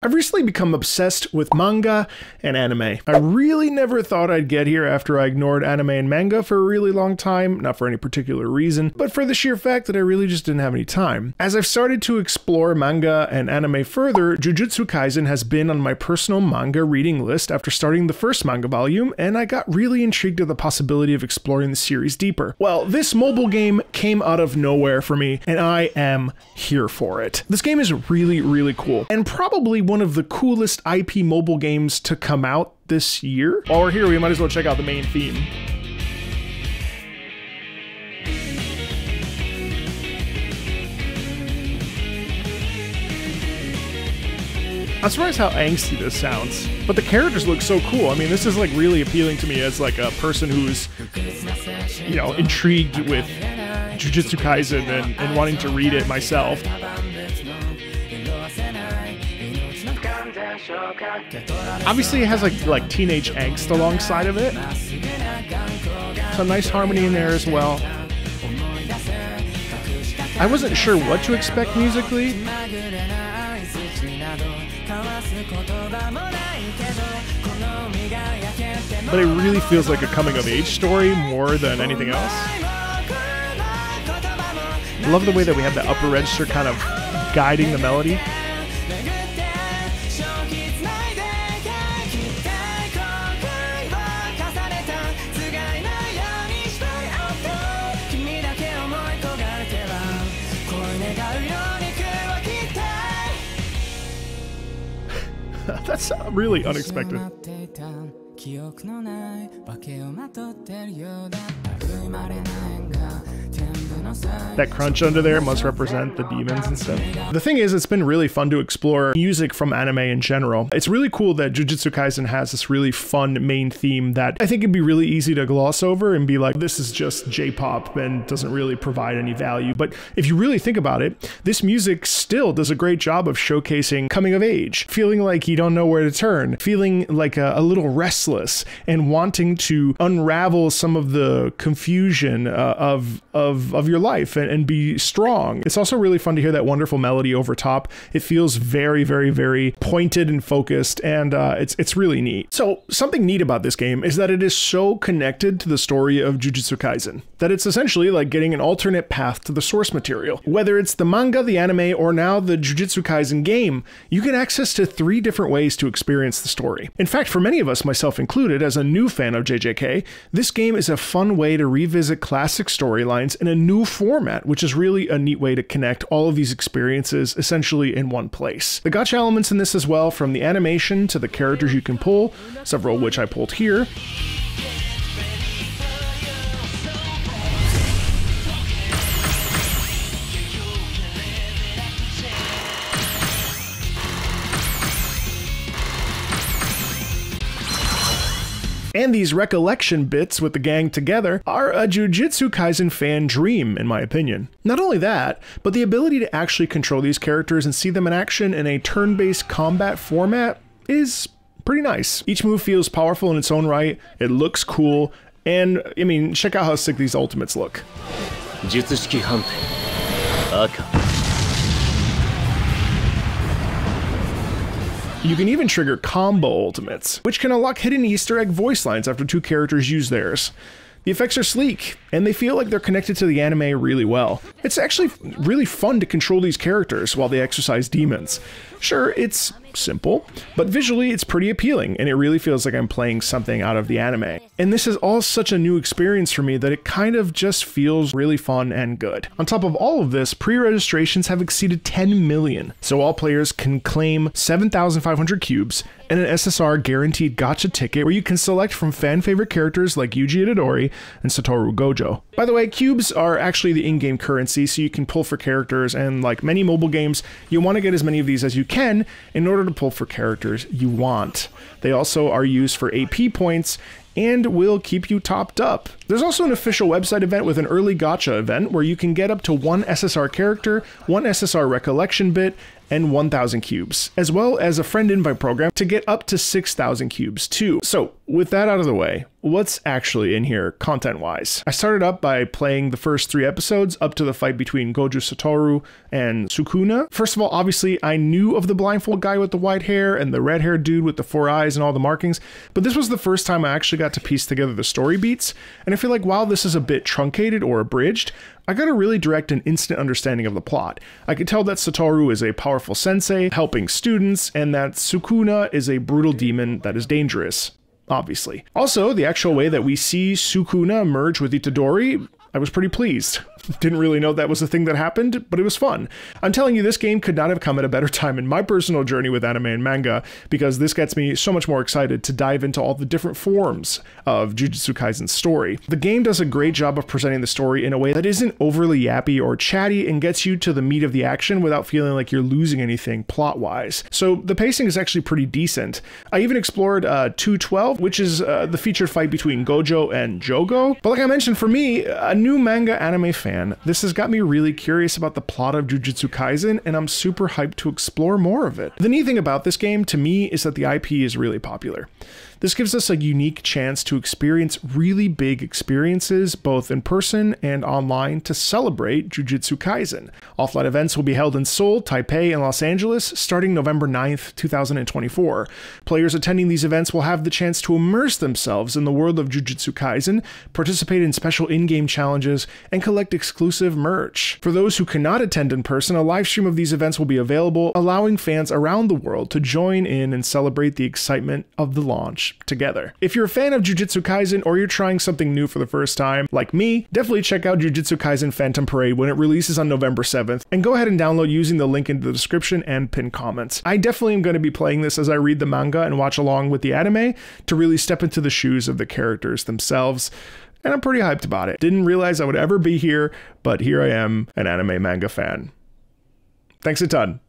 I've recently become obsessed with manga and anime. I really never thought I'd get here after I ignored anime and manga for a really long time, not for any particular reason, but for the sheer fact that I really just didn't have any time. As I've started to explore manga and anime further, Jujutsu Kaisen has been on my personal manga reading list after starting the first manga volume, and I got really intrigued at the possibility of exploring the series deeper. Well, this mobile game came out of nowhere for me, and I am here for it. This game is really cool, and probably one of the coolest IP mobile games to come out this year. While we're here, we might as well check out the main theme. I'm surprised how angsty this sounds, but the characters look so cool. I mean, this is like really appealing to me as like a person who's, you know, intrigued with Jujutsu Kaisen and wanting to read it myself. Obviously it has like teenage angst alongside of it. Some nice harmony in there as well. I wasn't sure what to expect musically, but it really feels like a coming-of-age story more than anything else. I love the way that we have the upper register kind of guiding the melody. That's really unexpected. That crunch under there must represent the demons and stuff. The thing is, it's been really fun to explore music from anime in general. It's really cool that Jujutsu Kaisen has this really fun main theme that I think it'd be really easy to gloss over and be like, this is just J-pop and doesn't really provide any value. But if you really think about it, this music still does a great job of showcasing coming of age, feeling like you don't know where to turn, feeling like a little restless and wanting to unravel some of the confusion of your life and be strong. It's also really fun to hear that wonderful melody over top. It feels very pointed and focused, and it's really neat. So something neat about this game is that it is so connected to the story of Jujutsu Kaisen that it's essentially like getting an alternate path to the source material. Whether it's the manga, the anime, or now the Jujutsu Kaisen game, you get access to 3 different ways to experience the story. In fact, for many of us, myself included, as a new fan of JJK, this game is a fun way to revisit classic storylines in a new format, which is really a neat way to connect all of these experiences essentially in one place. The gacha elements in this as well, from the animation to the characters you can pull, several of which I pulled here. And these recollection bits with the gang together are a Jujutsu Kaisen fan dream, in my opinion. Not only that, but the ability to actually control these characters and see them in action in a turn-based combat format is pretty nice. Each move feels powerful in its own right, it looks cool, and I mean, check out how sick these ultimates look. Jutsushiki Hante. Aka. You can even trigger combo ultimates, which can unlock hidden Easter egg voice lines after 2 characters use theirs. The effects are sleek, and they feel like they're connected to the anime really well. It's actually really fun to control these characters while they exercise demons. Sure, it's simple, but visually it's pretty appealing, and it really feels like I'm playing something out of the anime. And this is all such a new experience for me that it kind of just feels really fun and good. On top of all of this, pre-registrations have exceeded 10 million, so all players can claim 7,500 cubes and an SSR guaranteed gacha ticket where you can select from fan favorite characters like Yuji Itadori and Satoru Gojo. By the way, cubes are actually the in-game currency, so you can pull for characters, and like many mobile games, you want to get as many of these as you can in order to pull for characters you want. They also are used for AP points and will keep you topped up. There's also an official website event with an early gacha event where you can get up to 1 SSR character, 1 SSR recollection bit, and 1,000 cubes, as well as a friend invite program to get up to 6,000 cubes too. So with that out of the way, what's actually in here content-wise? I started up by playing the first 3 episodes up to the fight between Gojo Satoru and Sukuna. First of all, obviously I knew of the blindfold guy with the white hair and the red-haired dude with the 4 eyes and all the markings, but this was the first time I actually got to piece together the story beats, and I feel like while this is a bit truncated or abridged, I got a really direct and instant understanding of the plot. I could tell that Satoru is a powerful sensei helping students, and that Sukuna is a brutal demon that is dangerous. Obviously. Also, the actual way that we see Sukuna merge with Itadori, I was pretty pleased. Didn't really know that was a thing that happened, but it was fun. I'm telling you, this game could not have come at a better time in my personal journey with anime and manga, because this gets me so much more excited to dive into all the different forms of Jujutsu Kaisen's story. The game does a great job of presenting the story in a way that isn't overly yappy or chatty and gets you to the meat of the action without feeling like you're losing anything plot-wise. So the pacing is actually pretty decent. I even explored 212, which is the featured fight between Gojo and Jogo. But like I mentioned, for me, a new manga anime fan, this has got me really curious about the plot of Jujutsu Kaisen, and I'm super hyped to explore more of it. The neat thing about this game, to me, is that the IP is really popular. This gives us a unique chance to experience really big experiences, both in person and online, to celebrate Jujutsu Kaisen. Offline events will be held in Seoul, Taipei, and Los Angeles starting November 9th, 2024. Players attending these events will have the chance to immerse themselves in the world of Jujutsu Kaisen, participate in special in-game challenges, and collect exclusive merch. For those who cannot attend in person, a live stream of these events will be available, allowing fans around the world to join in and celebrate the excitement of the launch together. If you're a fan of Jujutsu Kaisen or you're trying something new for the first time, like me, definitely check out Jujutsu Kaisen Phantom Parade when it releases on November 7th, and go ahead and download using the link in the description and pinned comments. I definitely am going to be playing this as I read the manga and watch along with the anime to really step into the shoes of the characters themselves, and I'm pretty hyped about it. Didn't realize I would ever be here, but here I am, an anime manga fan. Thanks a ton.